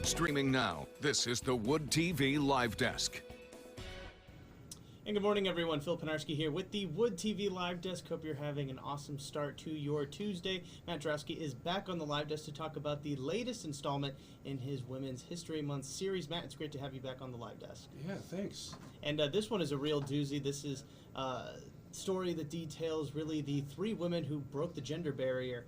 Streaming now, this is the Wood TV Live Desk. And good morning, everyone. Phil Penarski here with the Wood TV Live Desk. Hope you're having an awesome start to your Tuesday. Matt Jaworowski is back on the Live Desk to talk about the latest installment in his Women's History Month series. Matt, it's great to have you back on the Live Desk. Yeah, thanks. And this one is a real doozy. This is a story that details really the three women who broke the gender barrier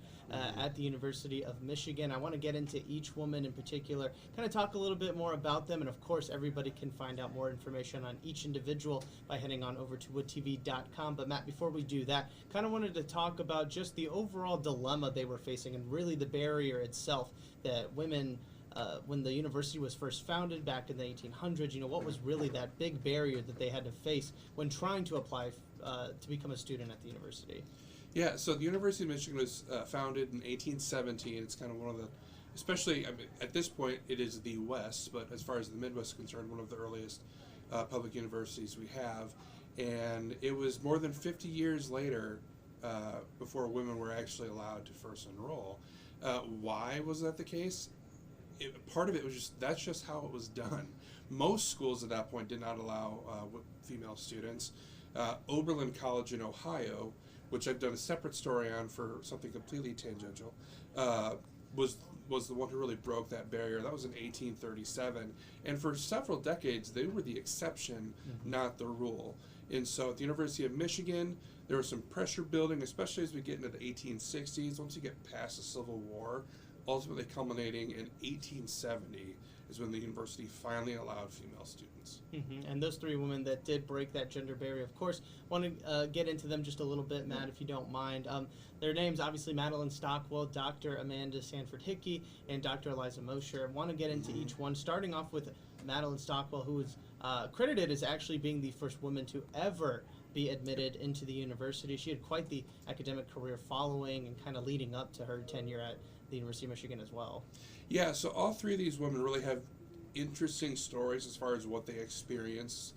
at the University of Michigan. I want to get into each woman in particular, kind of talk a little bit more about them, and of course everybody can find out more information on each individual by heading on over to woodtv.com. But Matt, before we do that, kind of wanted to talk about just the overall dilemma they were facing and really the barrier itself that women, when the university was first founded back in the 1800s, what was really that big barrier that they had to face when trying to apply to become a student at the university? Yeah, so the University of Michigan was founded in 1817. It's kind of one of the, especially at this point, it is the West, but as far as the Midwest is concerned, one of the earliest public universities we have. And it was more than 50 years later before women were actually allowed to first enroll. Why was that the case? Part of it was that's just how it was done. Most schools at that point did not allow female students. Oberlin College in Ohio, which I've done a separate story on for something completely tangential, was the one who really broke that barrier. That was in 1837, and for several decades they were the exception, not the rule. And so at the University of Michigan, there was some pressure building, especially as we get into the 1860s. Once you get past the Civil War, ultimately culminating in 1870 is when the university finally allowed female students. And those three women that did break that gender barrier, of course, want to get into them just a little bit, Matt, if you don't mind. Their names, obviously, Madeline Stockwell, Dr. Amanda Sanford Hickey, and Dr. Eliza Moser. I want to get into each one, starting off with Madeline Stockwell, who is credited as actually being the first woman to ever be admitted into the university. She had quite the academic career following and kind of leading up to her tenure at the University of Michigan as well. Yeah, so all three of these women really have interesting stories as far as what they experienced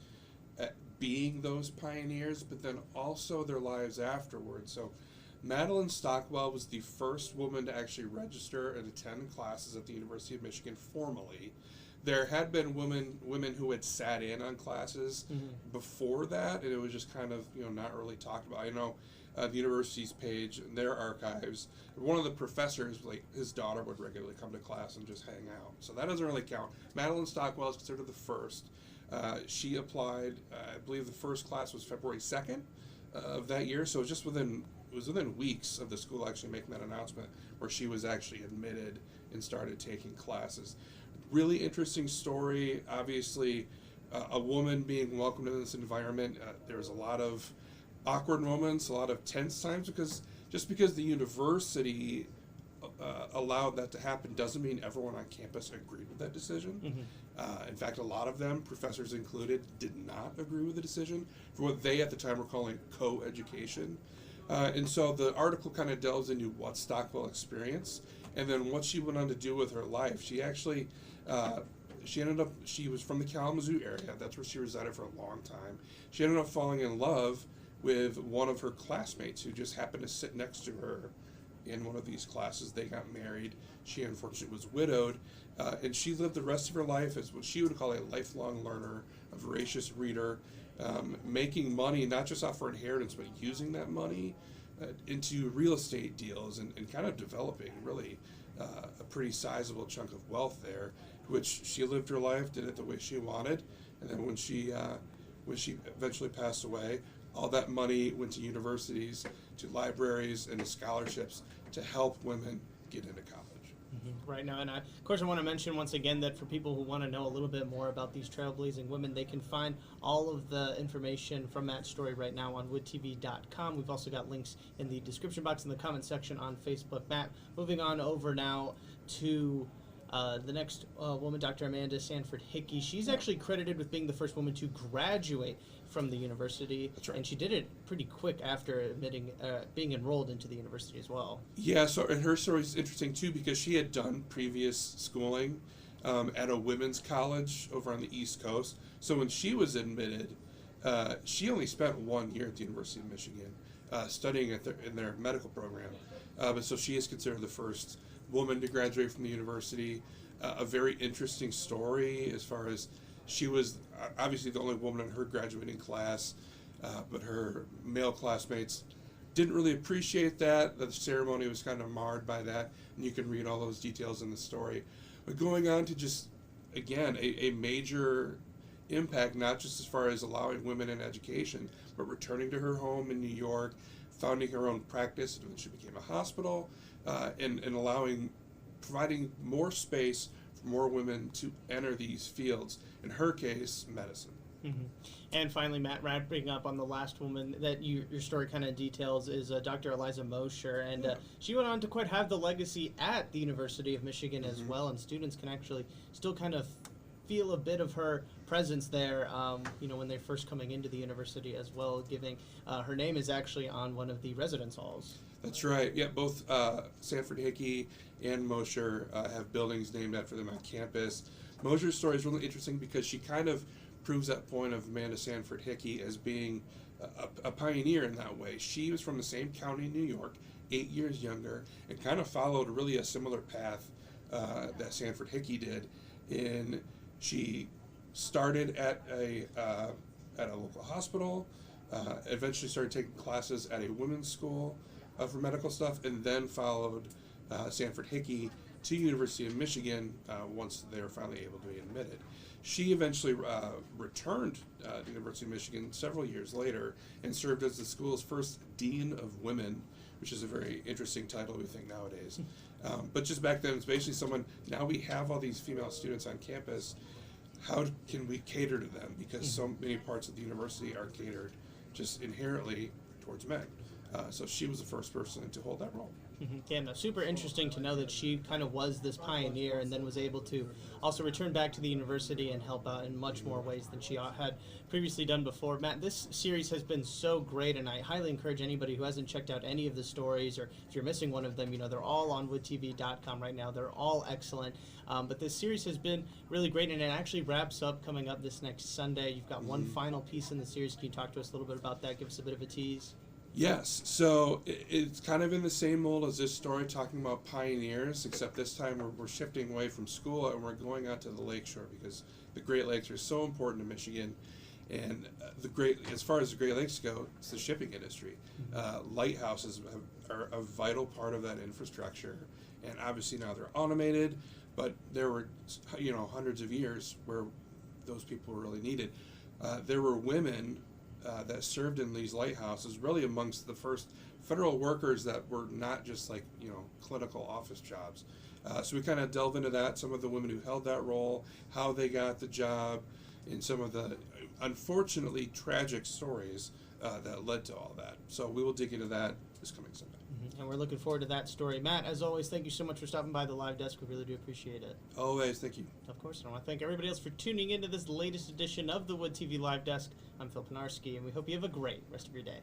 at being those pioneers, but then also their lives afterwards. So Madeline Stockwell was the first woman to actually register and attend classes at the University of Michigan formally. There had been women who had sat in on classes before that, and it was just kind of not really talked about. I know the university's page and their archives, one of the professors, like his daughter, would regularly come to class and just hang out. So that doesn't really count. Madeline Stockwell is considered the first. She applied. I believe the first class was February 2nd of that year. So it was within weeks of the school actually making that announcement where she was actually admitted and started taking classes. Really interesting story. Obviously, a woman being welcomed in this environment. There was a lot of awkward moments, a lot of tense times, because the university allowed that to happen doesn't mean everyone on campus agreed with that decision. In fact, a lot of them, professors included, did not agree with the decision for what they at the time were calling co-education. And so the article kind of delves into what Stockwell experienced and then what she went on to do with her life. She actually, she was from the Kalamazoo area. That's where she resided for a long time. She ended up falling in love with one of her classmates who just happened to sit next to her in one of these classes. They got married. She unfortunately was widowed, and she lived the rest of her life as what she would call a lifelong learner, a voracious reader, making money not just off her inheritance, but using that money into real estate deals and kind of developing really a pretty sizable chunk of wealth there, which she lived her life, did it the way she wanted, and then when she eventually passed away, all that money went to universities, to libraries, and to scholarships to help women get into college. Right now, and of course I want to mention once again that for people who want to know a little bit more about these trailblazing women, they can find all of the information from Matt's story right now on woodtv.com. We've also got links in the description box in the comment section on Facebook. Matt, moving on over now to the next woman, Dr. Amanda Sanford Hickey. She's actually credited with being the first woman to graduate from the university. That's right. And she did it pretty quick after being enrolled into the university as well. Yeah, so and her story is interesting too because she had done previous schooling at a women's college over on the East Coast. So when she was admitted, she only spent 1 year at the University of Michigan studying in their medical program. But so she is considered the first woman to graduate from the university. A very interesting story as far as she was obviously the only woman in her graduating class, but her male classmates didn't really appreciate that. The ceremony was kind of marred by that, and you can read all those details in the story. But going on to just, again, a major impact, not just as far as allowing women in education, but returning to her home in New York, founding her own practice, and then she became a hospital, and providing more space for more women to enter these fields, in her case, medicine. Mm-hmm. And finally, Matt, wrapping up on the last woman that your story kind of details is Dr. Eliza Moser, and she went on to quite have the legacy at the University of Michigan as well, and students can actually still kind of feel a bit of her presence there, when they're first coming into the university as well, giving her name is actually on one of the residence halls. That's right. Yeah, both Sanford Hickey and Moser have buildings named after them on campus. Moser's story is really interesting because she kind of proves that point of Amanda Sanford Hickey as being a pioneer in that way. She was from the same county, New York, 8 years younger, and kind of followed really a similar path that Sanford Hickey did. She started at a local hospital, eventually started taking classes at a women's school for medical stuff, and then followed Sanford Hickey to University of Michigan once they were finally able to be admitted. She eventually returned to University of Michigan several years later and served as the school's first Dean of Women, which is a very interesting title, we think, nowadays. But just back then, it's basically someone, now we have all these female students on campus, how can we cater to them? Because so many parts of the university are catered just inherently towards men. So she was the first person to hold that role. Yeah, no, super interesting to know that she kind of was this pioneer and then was able to also return back to the university and help out in much more ways than she had previously done before. Matt, this series has been so great, and I highly encourage anybody who hasn't checked out any of the stories, or if you're missing one of them, they're all on woodtv.com right now. They're all excellent. But this series has been really great, and it actually wraps up coming up this next Sunday. You've got one final piece in the series. Can you talk to us a little bit about that? Give us a bit of a tease. Yes, so it's kind of in the same mold as this story, talking about pioneers, except this time we're shifting away from school and we're going out to the lakeshore, because the Great Lakes are so important to Michigan. And as far as the Great Lakes go, it's the shipping industry. Lighthouses are a vital part of that infrastructure, and obviously now they're automated, but there were hundreds of years where those people were really needed. There were women that served in these lighthouses, really amongst the first federal workers that were not just like clinical office jobs. So we kind of delve into that, some of the women who held that role, how they got the job, and some of the unfortunately tragic stories that led to all that. So we will dig into that this coming Sunday. And we're looking forward to that story. Matt, as always, thank you so much for stopping by the live desk. We really do appreciate it. Always, thank you. Of course, and I want to thank everybody else for tuning into this latest edition of the Wood TV Live Desk. I'm Phil Pinarski, and we hope you have a great rest of your day.